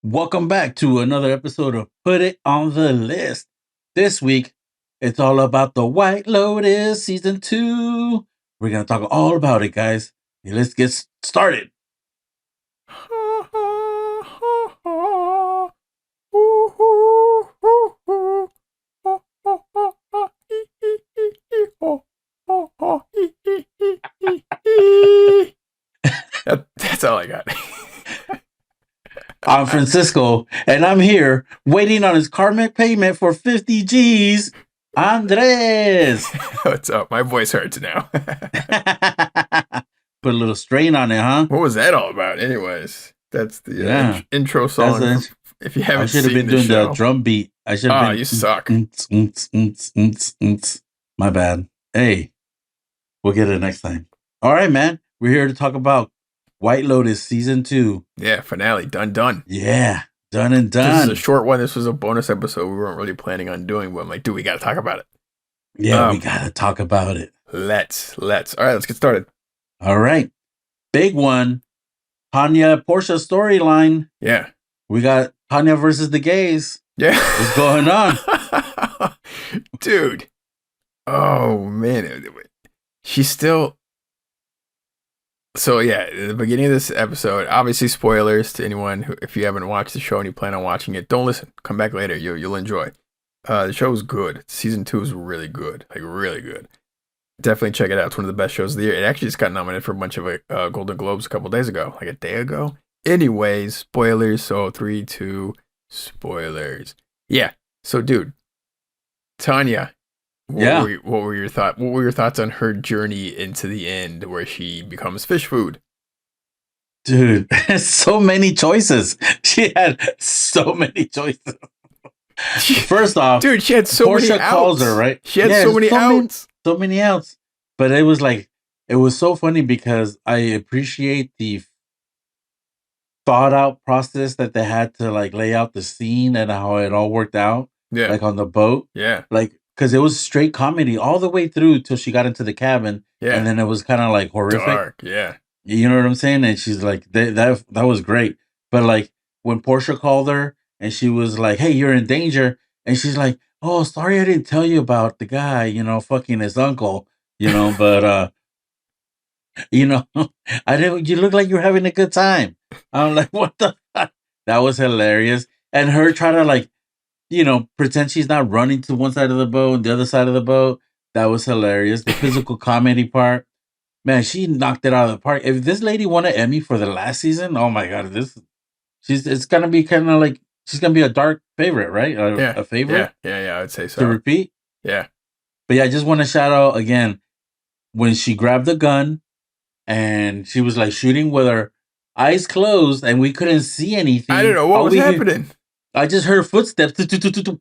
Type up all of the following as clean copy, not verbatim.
Welcome back to another episode of Put It on the List. This week, it's all about the White Lotus Season 2. We're going to talk all about it, guys. Let's get started. That's all I got. I'm Francisco, and I'm here waiting on his karmic payment for 50 G's. Andres! What's up? My voice hurts now. Put a little strain on it, huh? What was that all about? Anyways, that's the intro song. If you haven't seen I should have been doing the drum beat. I should have been. You suck. My bad. Hey, we'll get it next time. All right, man. We're here to talk about White Lotus Season 2. Yeah, finale. Done. Yeah, done and done. This is a short one. This was a bonus episode we weren't really planning on doing, but I'm like, dude, we got to talk about it. Yeah, we got to talk about it. Let's. All right, let's get started. All right. Big one. Tanya Portia storyline. Yeah. We got Tanya versus the gays. Yeah. What's going on? Dude. Oh, man. She's still... So, yeah, at the beginning of this episode, obviously spoilers to anyone who, if you haven't watched the show and you plan on watching it, don't listen. Come back later. You'll enjoy. The show is good. Season 2 is really good. Like, really good. Definitely check it out. It's one of the best shows of the year. It actually just got nominated for a bunch of Golden Globes a couple days ago. Like a day ago. Anyways, spoilers. So 3, 2, spoilers. Yeah. So, dude, Tanya. What were your thoughts? What were your thoughts on her journey into the end, where she becomes fish food? Dude, so many choices. She had so many choices. First off, dude, she had so Portia many outs. calls her, right? She had so many outs. So many outs. But it was so funny because I appreciate the thought out process that they had to like lay out the scene and how it all worked out. Yeah. Like on the boat. Yeah. Like, because it was straight comedy all the way through till she got into the cabin. Yeah. And then it was kind of like horrific. Dark, yeah. You know what I'm saying? And she's like, that was great. But like when Portia called her and she was like, hey, you're in danger. And she's like, oh, sorry, I didn't tell you about the guy, fucking his uncle, but, I didn't, you look like you're having a good time. I'm like, what the fuck? That was hilarious. And her trying to like, pretend she's not running to one side of the boat and the other side of the boat. That was hilarious. The physical comedy part, man, she knocked it out of the park. If this lady won an Emmy for the last season, oh my God, it's gonna be kind of like she's gonna be a dark favorite, right? A favorite. Yeah, I would say so. To repeat. Yeah, but yeah, I just want to shout out again when she grabbed the gun and she was like shooting with her eyes closed and we couldn't see anything. I don't know what was happening. I just heard footsteps,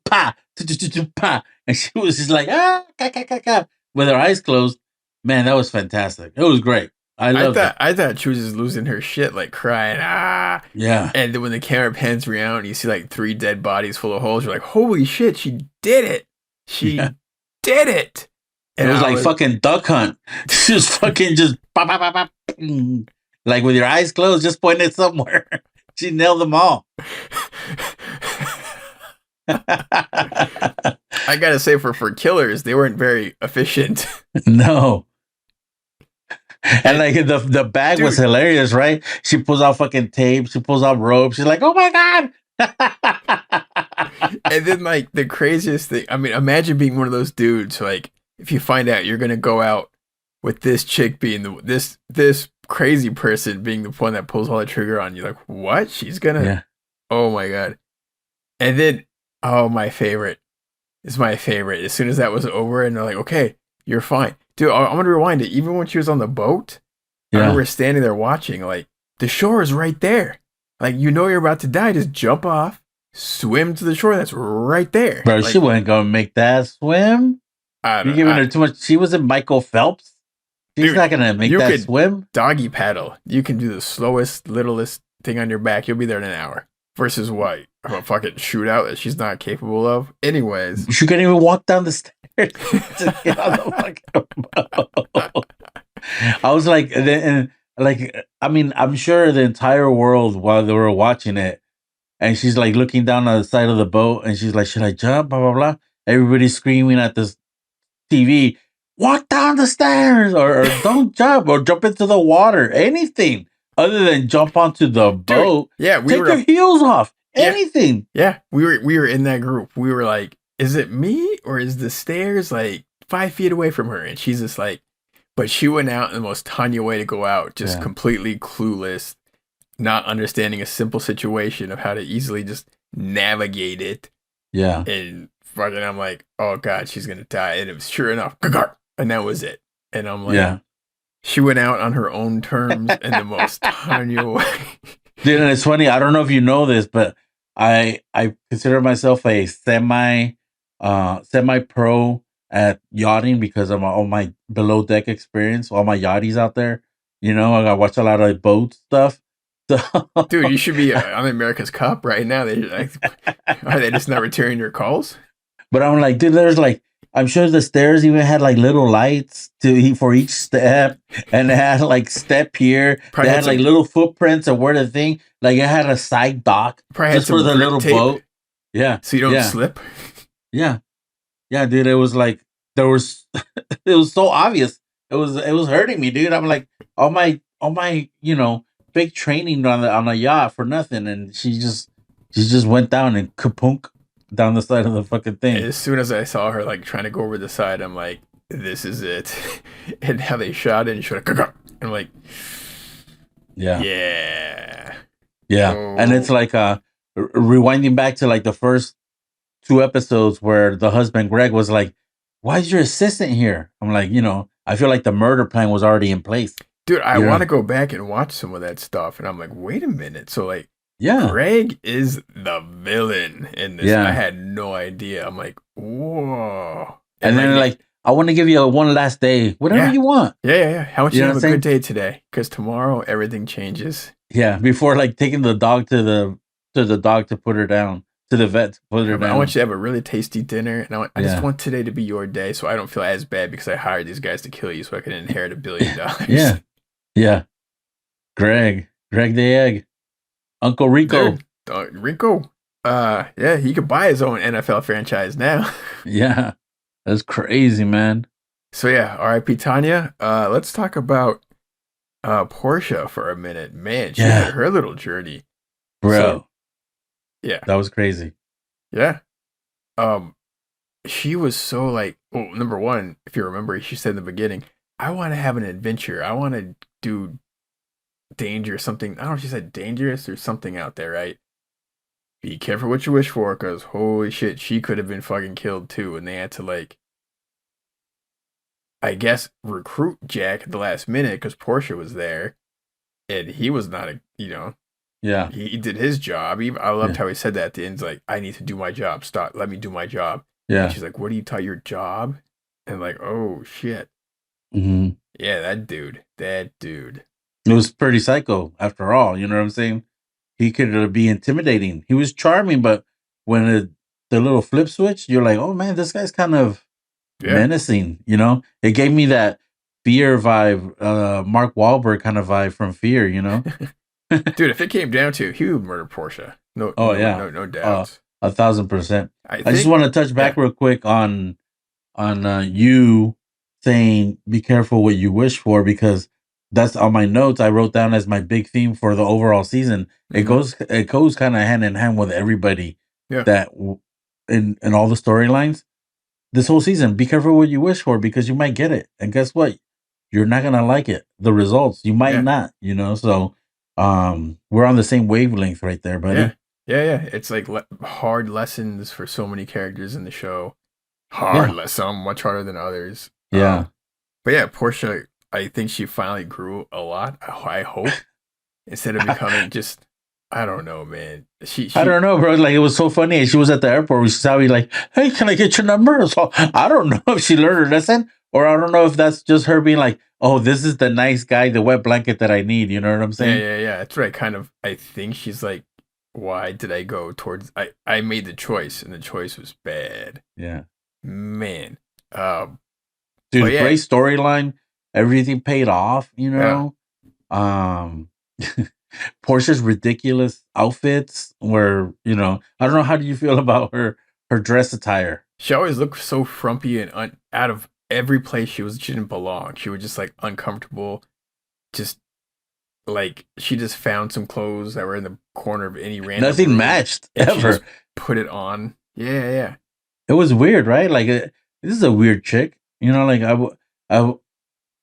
pa, and she was just like, with her eyes closed. Man, that was fantastic. It was great. I thought she was just losing her shit, like crying, Yeah. And then when the camera pans around and you see like 3 dead bodies full of holes, you're like, holy shit, she did it. She did it. And it was like fucking Duck Hunt. She was fucking just, like with your eyes closed, just pointing somewhere. She nailed them all. I gotta say, for killers, they weren't very efficient. No. And like the bag was hilarious, right? She pulls out fucking tape, she pulls out rope, she's like, oh my God. And then like the craziest thing, I mean, imagine being one of those dudes, like if you find out you're gonna go out with this chick being this crazy person being the one that pulls all the trigger on you, like, what? She's gonna Oh my God. And then my favorite is my favorite. As soon as that was over and they're like, okay, you're fine. Dude, I'm gonna rewind it. Even when she was on the boat, I remember standing there watching, like, the shore is right there. Like, you're about to die, just jump off, swim to the shore, that's right there. Bro, like, she wasn't gonna make that swim. You're giving her too much. She wasn't Michael Phelps. She's not gonna make that swim. Doggy paddle. You can do the slowest, littlest thing on your back. You'll be there in an hour. Versus what? A fucking shootout that she's not capable of. Anyways. She couldn't even walk down the stairs to get on the fucking boat. I was like, I mean, I'm sure the entire world while they were watching it and she's like looking down on the side of the boat, and she's like, "Should I jump?" Blah blah blah. Everybody's screaming at this TV, "Walk down the stairs, or don't jump, or jump into the water, anything other than jump onto the Dude, boat. yeah, we Take were your up. heels off, Yeah, anything." yeah, we were in that group. We were like, is it me or is the stairs like 5 feet away from her? And she's just like, but she went out in the most Tanya way to go out, just Yeah, completely clueless, not understanding a simple situation of how to easily just navigate it. yeah, And fucking, I'm like, oh god, she's gonna die. And it was sure enough, and that was it. And I'm like, yeah. she went out on her own terms in the most Tanya way. Dude, and it's funny. I don't know if you know this, but I consider myself a semi pro at yachting because of all my below deck experience, all my yachties out there. I watch a lot of boat stuff. So, Dude, you should be on America's Cup right now. Are they just not returning your calls? but I'm like, dude, I'm sure the stairs even had like little lights for each step, and it had like step here. Probably They had had like some. little footprints of where the thing, like it had a side dock Probably had just for some the grip little tape boat. Yeah, so you don't yeah, slip. yeah, yeah, dude. It was like there was, it was so obvious. It was hurting me, dude. I'm like, all my fake training on a yacht for nothing, and she just went down and kapunk down the side of the fucking thing. As soon as I saw her like trying to go over the side, I'm like, this is it. And how they shot it and shot it. I'm like, Yeah. yeah. Yeah, and it's Oh, like rewinding back to like the first two episodes where the husband Greg was like, "Why is your assistant here?" I'm like, I feel like the murder plan was already in place. dude, I You want know? to go back and watch some of that stuff. And I'm like, wait a minute. So like, Yeah, Greg is the villain in this, and I yeah. had no idea. I'm like, whoa. And And like, then like, I want to give you a one last day, whatever yeah, you want. yeah. How much You you know what have I'm a good saying? day today? Because tomorrow everything changes. Yeah, before like taking the dog to the dog to put her down, to the vet to put her I want down. you to have a really tasty dinner, and I just Yeah, want today to be your day, so I don't feel as bad because I hired these guys to kill you, so I can inherit $1 billion. yeah, yeah. Greg the egg, Uncle Rico. Dude, Rico, yeah, he could buy his own NFL franchise now. Yeah, that's crazy, man. So yeah, R.I.P. Tanya. Let's talk about Portia for a minute. Man, she had Yeah, her little journey. So bro. yeah, That was crazy. yeah. Um, she was so like, well, number one, if you remember, she said in the beginning, I want to have an adventure. I want to do danger, something. I don't know if she said dangerous or something out there, right? Be careful what you wish for, because holy shit, she could have been fucking killed too. And they had to, like, I guess, recruit Jack at the last minute because Portia was there. And he was not Yeah, he did his job. I loved yeah, how he said that at the end. He's like, I need to do my job. Stop. Let me do my job. And yeah. she's like, what do you taught your job? And like, oh shit. Hmm. Yeah, that dude. That dude. It was pretty psycho after all. You know what I'm saying? He could be intimidating. He was charming, but when the little flip switch, you're like, oh man, this guy's kind of Yeah. menacing. It gave me that Fear vibe, Mark Wahlberg kind of vibe from Fear. Dude, if it came down to it, he would murder Portia. No, Oh yeah, no uh, doubts. 1,000%. I I just think, want to touch yeah. back real quick on you saying be careful what you wish for, because that's on my notes I wrote down as my big theme for the overall season. It Hmm. goes kind of hand in hand with everybody Yeah. that in all the storylines this whole season. Be careful what you wish for, because you might get it, and guess what? You're not gonna like it. The results you might Yeah. not. So we're on the same wavelength right there, Yeah. buddy. Yeah. It's like hard lessons for so many characters in the show. Hard Yeah, lesson, some much harder than others. yeah. But yeah, Portia, I think she finally grew a lot. I hope instead of becoming just, I don't know, man. I She don't know, bro. Like, it was so funny. She was at the airport. We saw me like, "Hey, can I get your number?" So I don't know if she learned her lesson, or I don't know if that's just her being like, "Oh, this is the nice guy, the wet blanket that I need." You know what I'm saying? yeah. That's what I think she's like, why did I go towards I made the choice and the choice was bad. Yeah, Man. Um but dude. yeah, Great storyline. Everything paid off. yeah. Um, Portia's ridiculous outfits were, I don't know, how do you feel about her dress attire? She always looked so frumpy and out of every place she didn't belong. She was just like uncomfortable. Just like she just found some clothes that were in the corner of any random Nothing room matched and she ever. just put it on. Yeah, yeah. It was weird, right? Like this is a weird chick. Like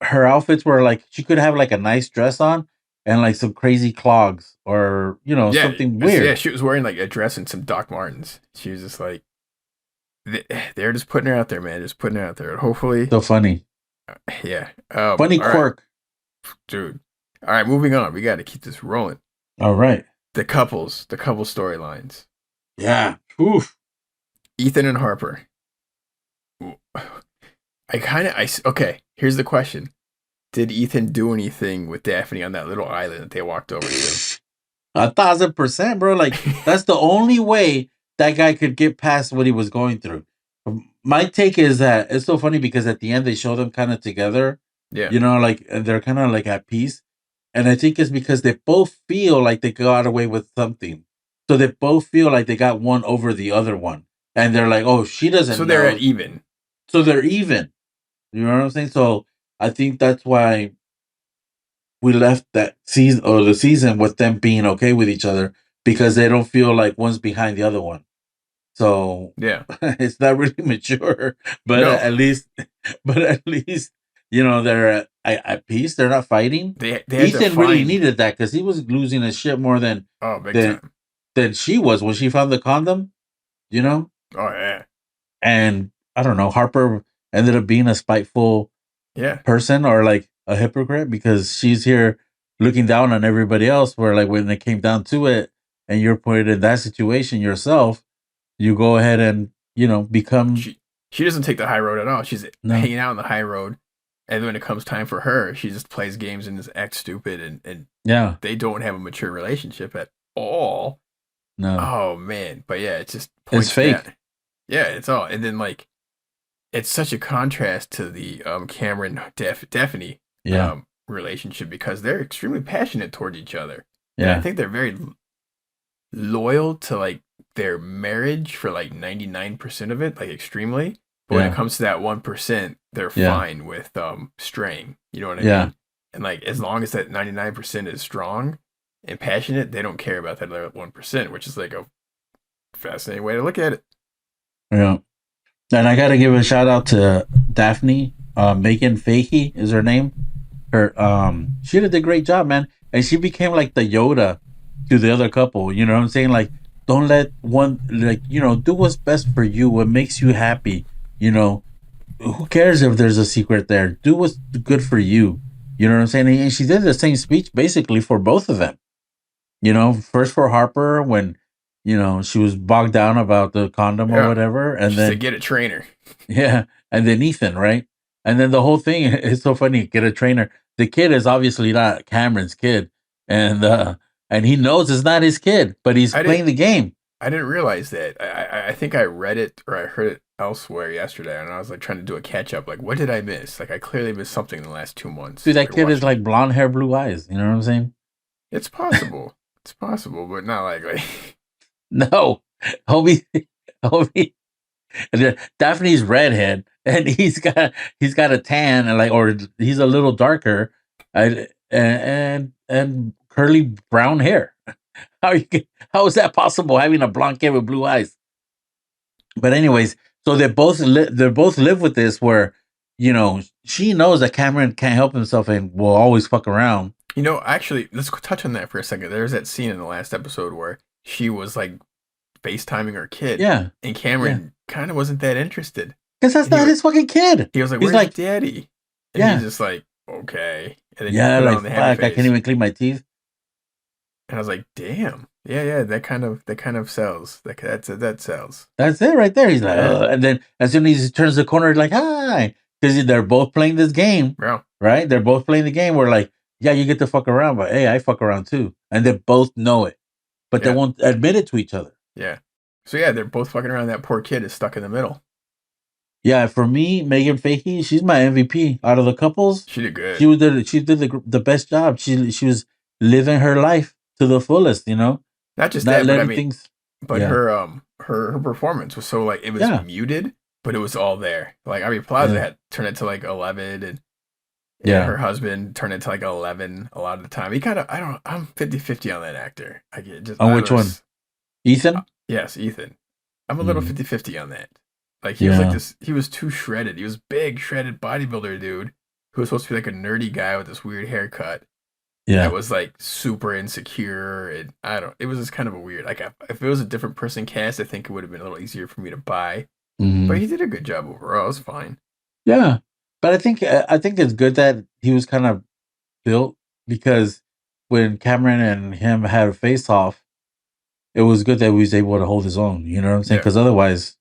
her outfits were like she could have like a nice dress on and like some crazy clogs or Yeah, something yeah, weird. she was wearing like a dress and some Doc Martens. She was just like they're just putting her out there, man. Just putting her out there. Hopefully, So funny, yeah. funny All right, quirk. dude. All right, moving on. We got to keep this rolling. All right, The couple storylines. yeah. Oof. Ethan and Harper. Okay. Here's the question: did Ethan do anything with Daphne on that little island that they walked over to? 1,000%, bro. Like that's the only way that guy could get past what he was going through. My take is that it's so funny because at the end they show them kind of together, Yeah. like they're kind of like at peace. And I think it's because they both feel like they got away with something. So they both feel like they got one over the other one. And they're like, oh, she So doesn't they're at know. even. So they're even. You know what I'm saying? So I think that's why we left that season or the season with them being okay with each other because they don't feel like one's behind the other one. So Yeah. it's not really mature, but No. at least they're at peace. They're not fighting. They had to Ethan really find. needed that because he was losing his shit more than Oh, big than time. than she was when she found the condom. You know, Oh yeah. and I don't know. Harper ended up being a spiteful Yeah. person or like a hypocrite because she's here looking down on everybody else. Where like when it came down to it, and you're put in that situation yourself, you go ahead and become She doesn't take the high road at all. She's no, hanging out on the high road, and when it comes time for her, she just plays games and just acts stupid, and yeah, they don't have a mature relationship at all. no, Oh man, but yeah, it just it's points fake. that. Yeah, it's all, and then like it's such a contrast to the Cameron Daphne Yeah, relationship because they're extremely passionate toward each other, and I yeah, think they're very loyal to like their marriage for like 99% of it, like extremely. But when it yeah, comes to that 1%, they're yeah, fine with straying. You know what I yeah. mean? And like as long as that 99% is strong and passionate, they don't care about that other 1%, which is like a fascinating way to look at it. Yeah. And I gotta give a shout out to Daphne. Megan Fahey is her name. She did a great job, man. And she became like the Yoda to the other couple. You know what I'm saying? Like, don't let one do what's best for you, what makes you happy. You know, who cares if there's a secret there? Do what's good for you. You know what I'm saying? And she did the same speech basically for both of them. First for Harper when, she was bogged down about the condom or Yeah. whatever. And She said, then, get a trainer. yeah. And then Ethan, right? And then the whole thing is so funny. Get a trainer. The kid is obviously not Cameron's kid. And he knows it's not his kid, but he's I didn't playing the game. I didn't realize that. I think I read it or I heard it elsewhere yesterday, and I was like trying to do a catch up. Like, what did I miss? Like, I clearly missed something in the last 2 months. Dude, that Like kid is watching like it. blonde hair, blue eyes. You know what I'm saying? It's possible. It's possible, but not likely. No. Homie, homie. Daphne's redhead, and he's got a tan, and or he's a little darker, and curly brown hair. How is that possible? Having a blonde kid with blue eyes. But anyways, so they both live with this where she knows that Cameron can't help himself and will always fuck around. Actually, let's touch on that for a second. There's that scene in the last episode where she was like FaceTiming her kid, Yeah, and yeah, Cameron kind of wasn't that interested. because that's And not his fucking kid. he was like, He's "Where's like, daddy?" And he's yeah, just like, "Okay." And then he yeah, put like on the happy fuck, I can't face. even clean my teeth. And I was like, "Damn, yeah, yeah, that kind of sells. That sells." That's it right there. He's like, Yeah, ugh. And then as soon as he turns the corner, like, hi. Because they're both playing this game, bro. right? They're both playing the game where, like, yeah, you get to fuck around, but hey, I fuck around too. And they both know it, but they Yeah, won't admit it to each other. yeah. So yeah, they're both fucking around. That poor kid is stuck in the middle. Yeah, for me, Megan Fahey, she's my MVP out of the couples. She did She good. was the, she did the best job. She was living her life. to the fullest, Not just not that, but I letting mean, things. but Yeah, her performance was so like it was yeah, muted, but it was all there. Like Aubrey Plaza yeah, had turned it to like 11, and yeah. her husband turned it to like 11 a lot of the time. He kind of I don't I'm 50-50 on that actor. I get just On I which don't one? know. Ethan? Yes, Ethan. I'm a little Mm, 50-50 on that. Like he was like yeah, this. He was too shredded. He was big, shredded bodybuilder dude who was supposed to be like a nerdy guy with this weird haircut that yeah. was like super insecure, and I don't. It was just kind of a weird. Like if it was a different person cast, I think it would have been a little easier for me to buy. But Hmm. he did a good job overall. It was fine. Yeah. But I think it's good that he was kind of built because when Cameron and him had a face off, it was good that he was able to hold his own. You know what I'm saying? Yeah, Because otherwise,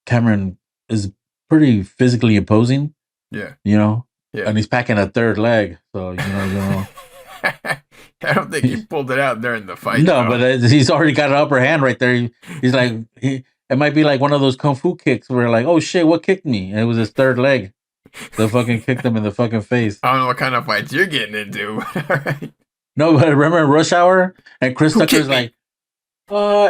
Cameron is pretty physically imposing. yeah, You know, yeah. and he's packing a third leg, so I don't think he pulled it out during the fight No, though. but he's already got an upper hand right there. He's like it might be like one of those kung fu kicks where like, oh shit, what kicked me? And it was his third leg. The fucking kicked him in the fucking face. I don't know what kind of fights you're getting into. All right, No, but remember in Rush Hour and Chris who Tucker's kicked me? like,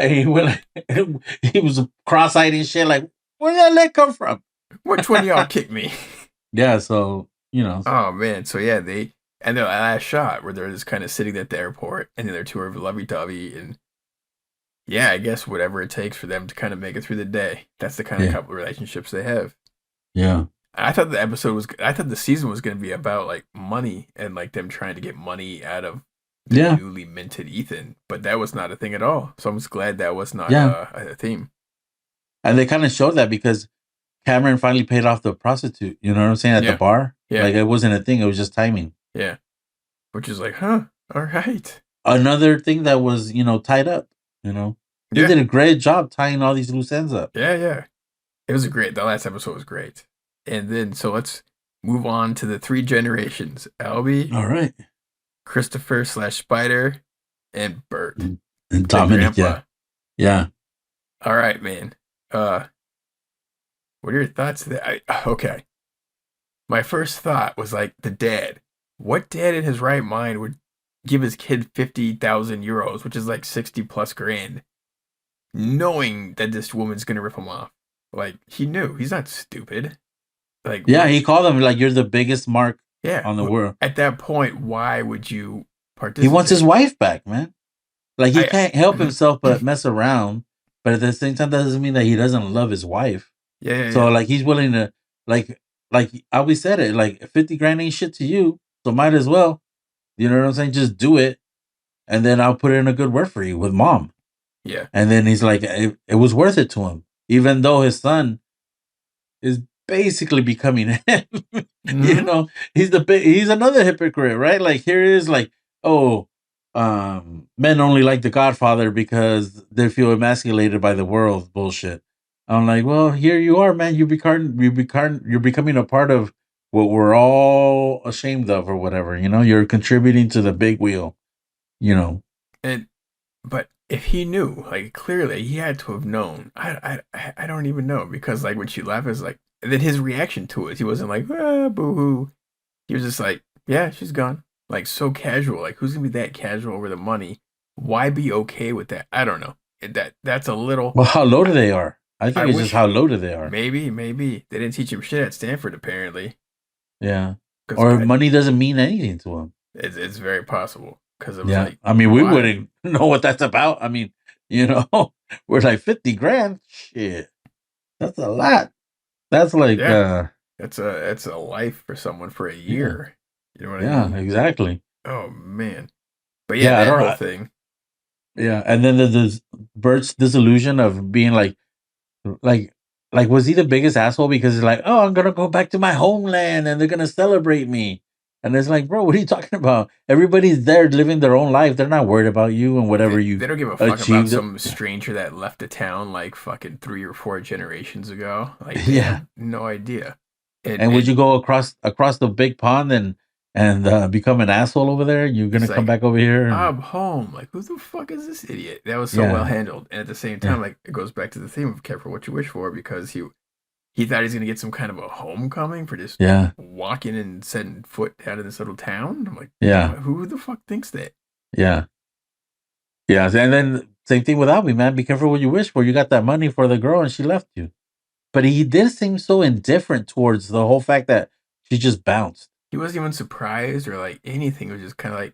and he went like, he was cross-eyed and shit. Like, where did that leg come from? Which one of y'all kicked me? Yeah, so Oh man, so yeah, they and their last shot where they're just kind of sitting at the airport, and then they're two of lovey-dovey, and yeah, I guess whatever it takes for them to kind of make it through the day. That's the kind of yeah, couple relationships they have. yeah, I thought the season was going to be about like money and like them trying to get money out of the yeah, newly minted Ethan, but that was not a thing at all. So I'm just glad that was not yeah. a theme. And they kind of showed that because Cameron finally paid off the prostitute. You know what I'm saying at the Yeah, bar. yeah, Like it wasn't a thing; it was just timing. yeah. Which is like, huh? All right. Another thing that was tied up. He Yeah, did a great job tying all these loose ends up. yeah, yeah. It was a great. The last episode was great. And then so let's move on to the three generations: Albie, All right, Christopher / Spider, and Bert, and the Dominic, yeah, grandpa. yeah. All right, man. Uh, what are your thoughts? Okay. My first thought was like the dad. What dad in his right mind would give his kid 50,000 euros, which is like 60 plus grand, knowing that this woman's gonna rip him off? Like he knew. He's not stupid. Like Yeah, what? he called him like you're the biggest mark Yeah. on the world. At that point, why would you He wants his participate? wife back, man. Like he I. can't help yeah, himself but mess around, but at the same time that doesn't mean that he doesn't love his wife. yeah, So yeah. like he's willing to like I always said it, like 50 grand ain't shit to you, so might as well. You know what I'm saying? Just do it and then I'll put in a good word for you with mom. Yeah. And then he's like it was worth it to him, even though his son is basically becoming him. Hmm. He's another hypocrite, right? Like here it is like, oh, men only like the Godfather because they feel emasculated by the world bullshit. I'm like, well, here you are, man. You're becoming a part of what we're all ashamed of or whatever. You're contributing to the big wheel, you know. And but if he knew, like clearly he had to have known. I don't even know because like when she left, is like and then his reaction to it, he wasn't like boo hoo. He was just like, yeah, she's gone. Like so casual. Like who's gonna be that casual over the money? Why be okay with that? I don't know. That's a little. Well, how loaded I, they are. I I think it's just wish how loaded they are. maybe they didn't teach him shit at Stanford apparently. Yeah. Because Or money doesn't mean anything to him. it's very possible. Because it was Yeah. like, I mean, we why? wouldn't know what that's about. I mean, you know, we're like 50 grand. Shit. That's a lot. That's like, Yeah, that's a life for someone for a yeah, year. You know what I yeah, mean? exactly. Oh man. But yeah, Yeah, I that don't, whole thing. yeah. And then there's this Bert's disillusion of being like, was he the biggest asshole because he's like, oh, I'm going to go back to my homeland and they're going to celebrate me. And it's like, bro, what are you talking about? Everybody's there living their own life. They're not worried about you and whatever you They don't give a fuck about achieved. some stranger that left the town like fucking 3 or 4 generations ago. Like they Yeah. have no idea. And And would you go across the big pond and become an asshole over there? You're gonna it's come like back over here and I'm home. Like who the fuck is this idiot? That was so well yeah, handled. And at the same yeah, time, like it goes back to the theme of careful what you wish for because he thought he's gonna get some kind of a homecoming for just yeah, walking and setting foot out of this little town. I'm like, yeah, who the fuck thinks that? yeah. Yeah, and then same thing with Albie, man. Be careful what you wish for. You got that money for the girl, and she left you. But he did seem so indifferent towards the whole fact that she just bounced. He wasn't even surprised or like anything. It was just kind of like,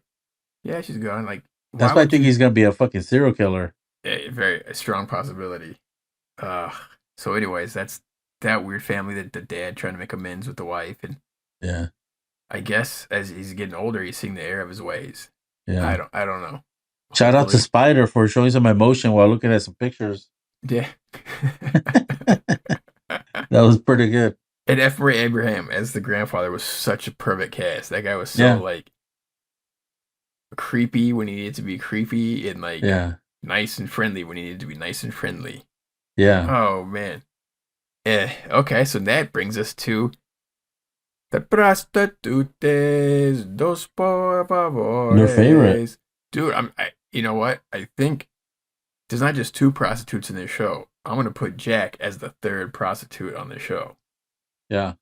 yeah, she's gone. Like, why That's why I would think you? he's gonna be a fucking serial killer. A strong possibility. Uh, so, anyways, that's that weird family that the dad trying to make amends with the wife, and Yeah, I guess as he's getting older, he's seeing the error of his ways. yeah. I don't know. Shout out to Hopefully, Spider for showing some emotion while looking at some pictures. yeah. That was pretty good. And F. Murray Abraham as the grandfather was such a perfect cast. That guy was so Yeah, like creepy when he needed to be creepy, and like yeah, nice and friendly when he needed to be nice and friendly. yeah. Oh man. Okay, so that brings us to the prostitutes, dos por Your favorite? favores. Dude, you know what? I think there's not just two prostitutes in this show. I'm gonna put Jack as the third prostitute on the show. Yeah,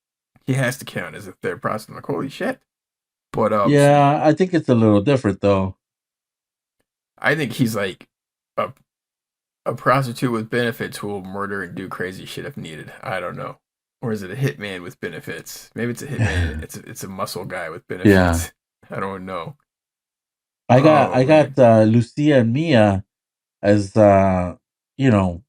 He has to count as the third prostitute. Like, holy shit. But yeah. I think it's a little different though. I think he's like a a prostitute with benefits who will murder and do crazy shit if needed. I don't know. Or is it a hitman with benefits? Maybe it's a hitman. It's a muscle guy with Yeah, benefits. I don't know. I got Oh I got man, Lucia and Mia as you know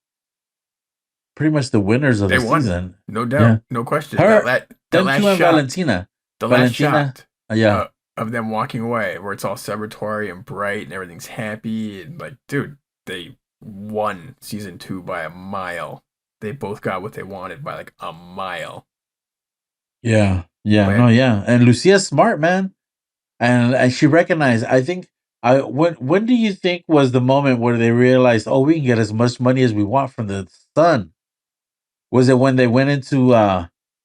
pretty much the winners of they the won, season. no Yeah, doubt, no question. her, That them last two, and shot, Valentina. the last Valentina. shot Yeah, of them walking away, where it's all celebratory and bright and everything's happy and like, dude, they won season 2 by a mile. They both got what they wanted by like a mile. yeah, yeah. No, But yeah. And Lucia's smart, man. And she recognized. I think. When do you think was the moment where they realized, oh, we can get as much money as we want from the sun? Was it when they went into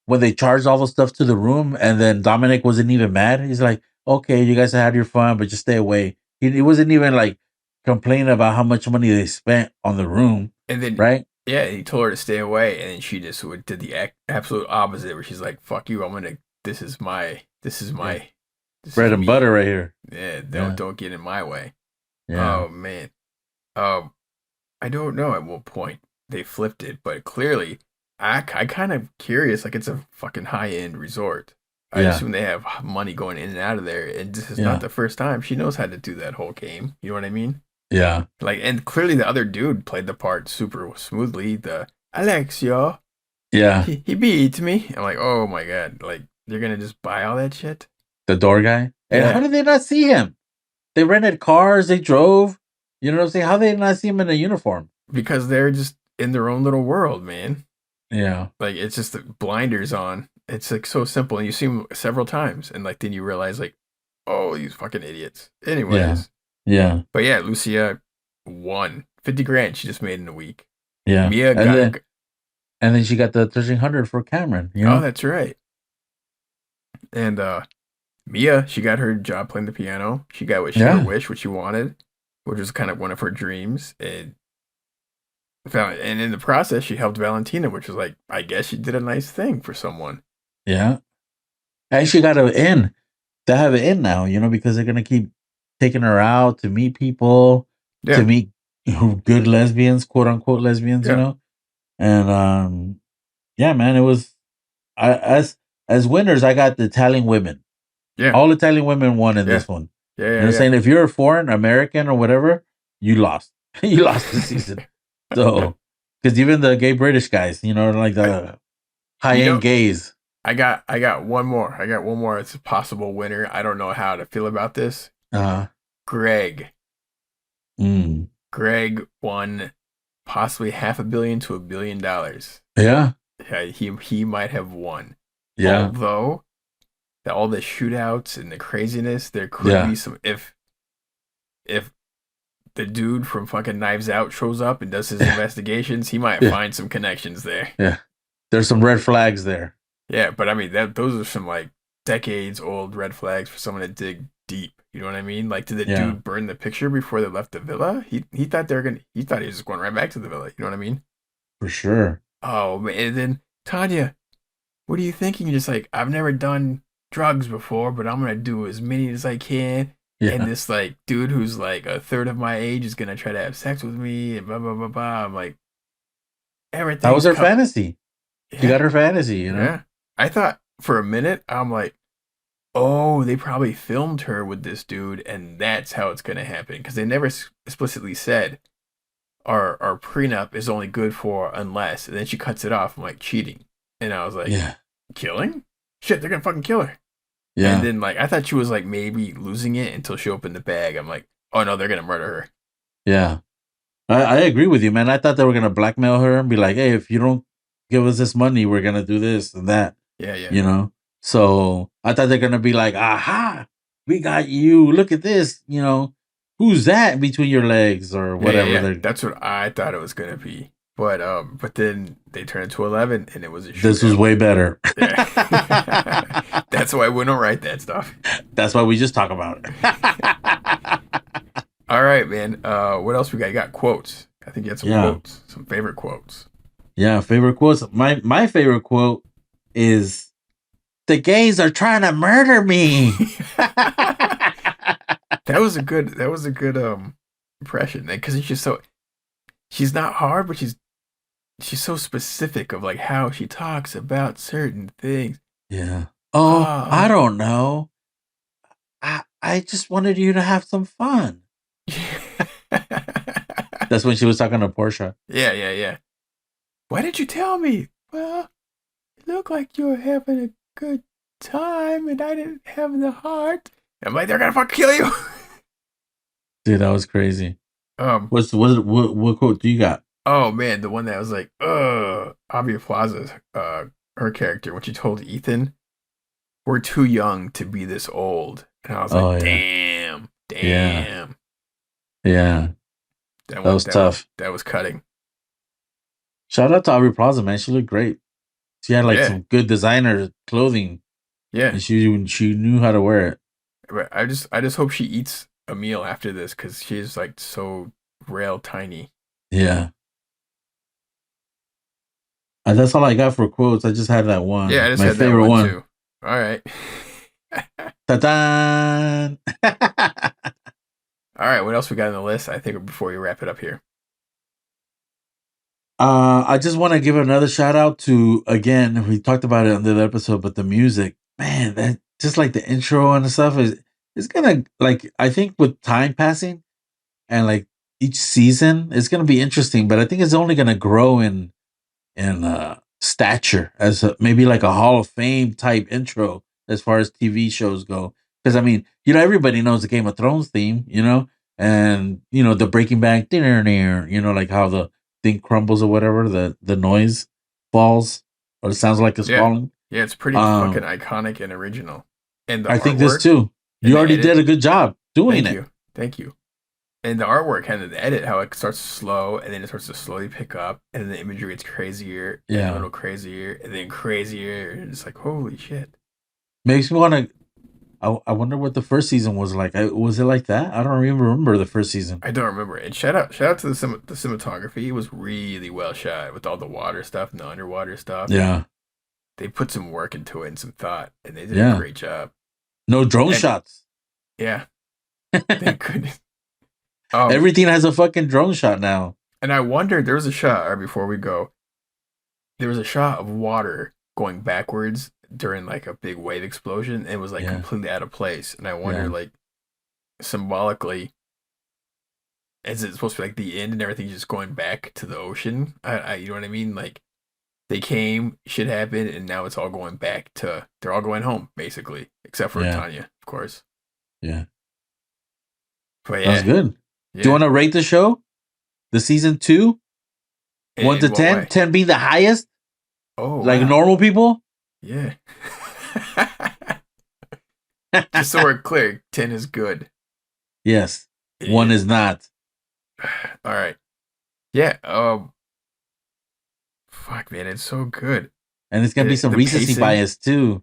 when they charged all the stuff to the room, and then Dominic wasn't even mad? He's like, okay, you guys had your fun, but just stay away. He wasn't even like complaining about how much money they spent on the room, and then, right? yeah, he told her to stay away, and then she just did the absolute opposite, where she's like, "Fuck you! I'm gonna. Yeah, this bread is and me. butter right here. Yeah, Yeah, don't get in my way." yeah, Oh man. Um, I don't know at what point they flipped it, but clearly, I kind of curious. Like it's a fucking high end resort. I yeah, assume they have money going in and out of there, and this is not yeah, the first time. She knows how to do that whole game. You know what I mean? yeah, Like, and clearly the other dude played the part super smoothly. The Alexio, yeah. he beat me. I'm like, oh my god, like you're gonna just buy all that shit? The door guy. And how Yeah, did they not see him? They rented cars. They drove. You know what I'm saying? How did they not see him in a uniform? because they're just in their own little world, man. Yeah, Like it's just the blinders on. It's like so simple, and you see them several times, and like then you realize like, oh, these fucking idiots. yeah, Anyways, yeah, but yeah, Lucia won 50 grand. She just made in a week. yeah. Mia And got. then she got the 1300 for Cameron. You Oh, know? that's right. And Mia, she got her job playing the piano. She got her Yeah, wish, what she wanted, which was kind of one of her dreams. And in the process, she helped Valentina, which was like, I guess she did a nice thing for someone. yeah. And she got an in. They have an in now. You know, because they're gonna keep taking her out to meet people, to Yeah, meet good lesbians, quote unquote lesbians. You yeah, know, and yeah, man, it was. I as winners, I got the Italian women. yeah, All Italian women won in yeah, this one. yeah, You know, yeah, what I'm yeah. saying, if you're a foreign American or whatever, you lost. You lost the season. So, because even the gay British guys, you know, like I, the high you end know, gays. I got one more. I got one more. It's a possible winner. I don't know how to feel about this. Uh, Greg. mm, Greg won possibly half a billion to $1 billion. yeah, Yeah, he might have won. yeah, Although all the shootouts and the craziness, there could yeah, be some if the dude from fucking Knives Out shows up and does his investigations, he might yeah, find some connections there. yeah. There's some red flags there. Yeah, but I mean that those are some like decades old red flags for someone to dig deep. You know what I mean? Like, did the Yeah, dude burn the picture before they left the villa? He thought he thought he was just going right back to the villa. You know what I mean? for sure. Oh man, and then Tanya, what are you thinking? You're just like, I've never done drugs before, but I'm gonna do as many as I can. and Yeah. this like dude who's like a third of my age is gonna try to have sex with me and blah blah blah blah. I'm like, That was everything's her come. fantasy. She Yeah, got her fantasy, you know? yeah. I thought for a minute, I'm like, oh, they probably filmed her with this dude, and that's how it's gonna happen because they never explicitly said our prenup is only good for unless, and then she cuts it off. I'm like cheating, and I was like, Yeah. killing? Shit, they're gonna fucking kill her. And Yeah. then like I thought she was like maybe losing it until she opened the bag. I'm like, oh no, they're gonna murder her. Yeah. I agree with you, man. I thought they were gonna blackmail her and be like, "Hey, if you don't give us this money, we're gonna do this and that." Yeah, yeah, You know. So I thought they're gonna be like, "Aha, we got you! Look at this!" You know, who's that between your legs or yeah, yeah, whatever? yeah. They're That's what I thought it was gonna be. But then they turned into 11, and it was a this was shootout. way better. Yeah, that's why we don't write that stuff. That's why we just talk about it. All right, man. What else we got? You got quotes. I think you had some Yeah, quotes, some favorite quotes. yeah. Favorite quotes. My favorite quote is the gays are trying to murder me. That was a good impression because she's not hard, but she's so specific of like how she talks about certain things. Yeah. Oh, I Ah, don't know. I just wanted you to have some fun. That's when she was talking to Portia. yeah, yeah, yeah. Why didn't you tell me? Well, it looked like you were having a good time, and I didn't have the heart. I'm like, they're gonna fucking kill you. Dude, that was crazy. um. What quote do you got? Oh man, the one that was like, Avia Plaza's her character when she told Ethan, "We're too young to be this old," and I was Oh like, yeah, "Damn, yeah, damn." yeah. That That one, was tough. that was cutting. Shout out to Aubrey Plaza, man. She looked great. She had like Yeah, some good designer clothing, yeah. and she knew how to wear it. But I just hope she eats a meal after this because she's like so rail tiny. Yeah, that's all I got for quotes. I just had that Yeah, I one, just my had that favorite one one. too. All right, Ta-da! all right. What else we got on the list? I think before we wrap it up here. I just want to give another shout out to, again, we talked about it on the episode, but the music, man, that just like the intro and stuff is gonna, like, I think with time passing and like each season, it's gonna be interesting. But I think it's only gonna grow in stature as maybe like a Hall of Fame type intro as far as TV shows go. Because I mean, everybody knows the Game of Thrones theme, and the Breaking Bad dinner near, like how the thing crumbles or whatever, the noise falls or it sounds like it's Yeah, falling. yeah. It's pretty fucking Um, iconic and original, and the I think this artwork too. and You the already did edit. a good job doing Thank it. you. Thank you. And the artwork and the edit, how it starts slow and then it starts to slowly pick up, and then the imagery gets crazier and a Yeah, little crazier and then crazier. And it's like, holy shit. makes me want to. I wonder what the first season was like. Was it like that? I don't even remember the first season. I don't remember. And shout out to the cinematography. It was really well shot with all the water stuff and the underwater stuff. Yeah, They put some work into it and some thought, and they did a yeah. great job. No drone And shots. yeah, thank goodness. Um, Everything has a fucking drone shot now. and I wondered there was a shot right before we go. There was a shot of water going backwards during like a big wave explosion and it was like Yeah, completely out of place. And I wonder yeah, like symbolically, is it supposed to be like the end and everything's just going back to the ocean? You know what I mean? Like they came, shit happened, and now it's all going back to they're all going home basically, except for yeah, Tanya, of course. yeah. But Sounds yeah, good. Do you yeah. want to rate the show? The season two, one In to what 10, way? 10 being the highest, Oh like wow, normal people. yeah. Just so we're clear, 10 is good. Yes, one Yeah. is not, All right. Yeah. Fuck, man, it's so good. and it's gonna be some The recency pacing. bias too,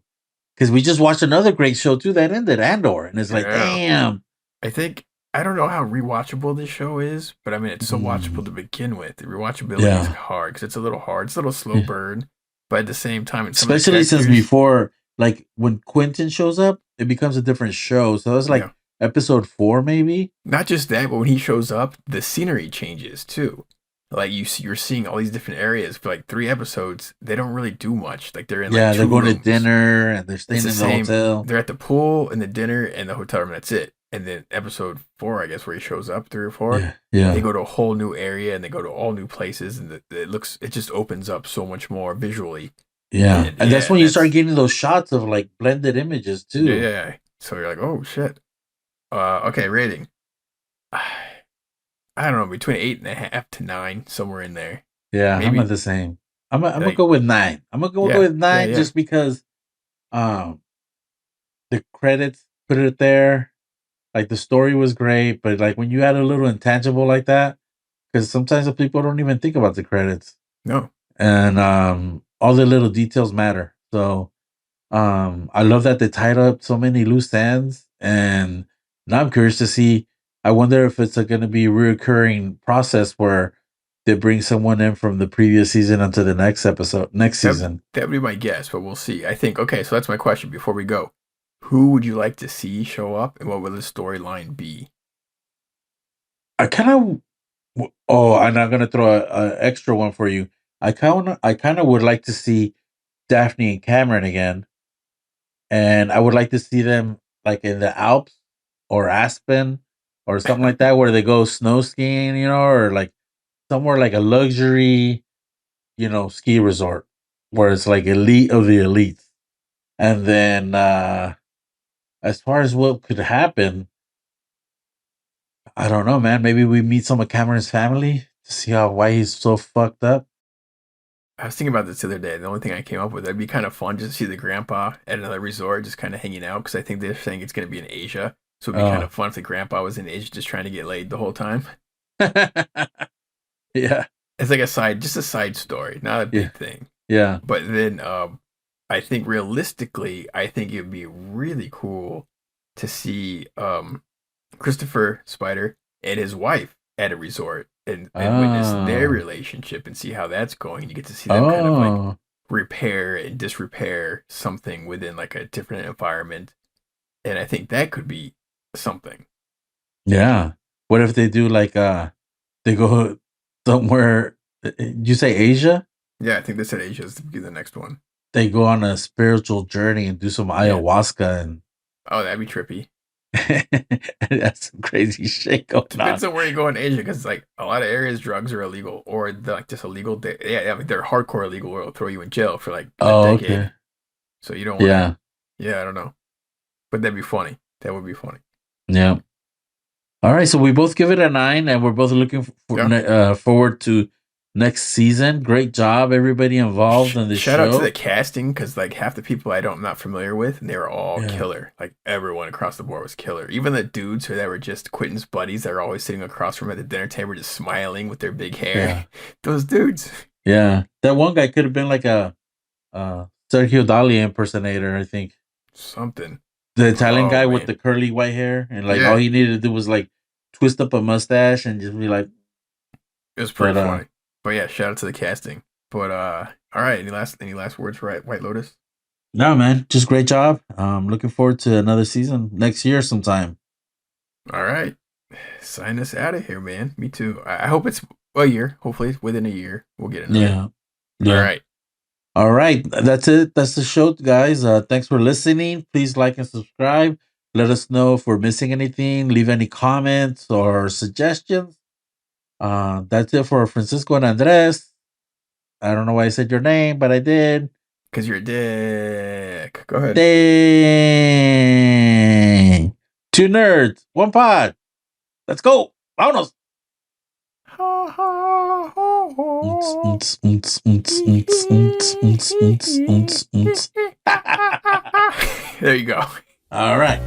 because we just watched another great show too that ended, Andor, and it's like, Yeah. damn. I think I don't know how rewatchable this show is, but I mean it's so watchable Mm, to begin with. The rewatchability is yeah, hard because it's a little hard. It's a little slow yeah. burn, but at the same time, and some of the Especially since characters. before, like when Quentin shows up, it becomes a different show. So it's like Yeah. episode 4, maybe. Not just that, but when he shows up, the scenery changes too. Like you're seeing all these different areas for like 3 episodes. They don't really do much. Like they're in like Yeah, they're two going to rooms. dinner and they're It's staying the in the same. hotel. They're at the pool and the dinner and the hotel room. That's it. And then episode 4, I guess, where he shows up, 3 or 4, Yeah, they yeah, go to a whole new area and they go to all new places, and it just opens up so much more visually. yeah. And And yeah, that's when and you start that's getting those shots of like blended images too. yeah. So you're like, oh shit. Okay, rating. I don't know, between 8.5 to 9, somewhere in there. Yeah, I'm at Maybe the same. I'm gonna like go with 9. I'm gonna go yeah, with yeah, 9 yeah. just because um the credits put it there. Like the story was great, but like when you add a little intangible like that, because sometimes the people don't even think about the credits, No, and all the little details matter. So I love that they tied up so many loose ends, and now I'm curious to see. I wonder if it's going to be a reoccurring process where they bring someone in from the previous season onto the next episode, next that season. that would be my guess, but we'll see. I think okay, so that's my question before we go. Who would you like to see show up, and what would the storyline be? I kind of, oh, and I'm going to throw a extra one for you. I kind of would like to see Daphne and Cameron again, and I would like to see them like in the Alps or Aspen or something like that, where they go snow skiing, or like somewhere like a luxury, ski resort where it's like elite of the elites. And then as far as what could happen, I don't know, man. Maybe we meet some of Cameron's family to see why he's so fucked up. I was thinking about this the other day. The only thing I came up with, it'd be kind of fun just to see the grandpa at another resort, just kind of hanging out, because I think they're saying it's going to be in Asia. So it'd be kind Oh. of fun if the grandpa was in Asia just trying to get laid the whole time. Yeah. It's like just a side story, not a Yeah. big thing. Yeah. But then I think realistically, I think it'd be really cool to see Christopher Spider and his wife at a resort and witness their Oh. relationship and see how that's going. You get to see them kind of like Oh. repair and disrepair something within like a different environment. And I think that could be something. Yeah. What if they do like they go somewhere, you say Asia? Yeah, I think they said Asia is to be the next one. They go on a spiritual journey and do some Yeah. ayahuasca and Oh, that'd be trippy. that's some crazy shit going Depends on. on where you go in Asia, because like a lot of areas, drugs are illegal, or they're like just illegal. Yeah, I mean, they're hardcore illegal, or it'll throw you in jail for like a Oh, decade. okay. So you don't want to. Yeah. Yeah, I don't know, but that'd be funny. That would be funny. Yeah. All right, so we both give it a 9 and we're both looking Yeah. forward to next season. Great job everybody involved in the Shout out to the show. casting, because like half the people I'm not familiar with, and they were all Yeah. killer. Like everyone across the board was killer. Even the dudes that were just Quentin's buddies that are always sitting across from him at the dinner table, just smiling with their big Yeah. hair. Those dudes. Yeah. That one guy could have been like a Sergio Dali impersonator, I think. Something. The Italian Oh guy with man. the curly white hair and like all Yeah, he needed to do was like twist up a mustache and just be like, it was pretty but funny. But yeah, shout out to the casting. But all right, any last words for White Lotus? no, man, just great job. Looking forward to another season next year sometime. All right. Sign us out of here, man. Me too. I hope it's a year. Hopefully within a year we'll get another. Yeah. All Yeah. right. All right. That's it. That's the show, guys. Thanks for listening. Please like and subscribe. Let us know if we're missing anything. Leave any comments or suggestions. That's it for Francisco and Andres. I don't know why I said your name, but I did. Because you're a dick. Go ahead. Dang. Two nerds, one pod. Let's go. Vámonos. There you go. All right.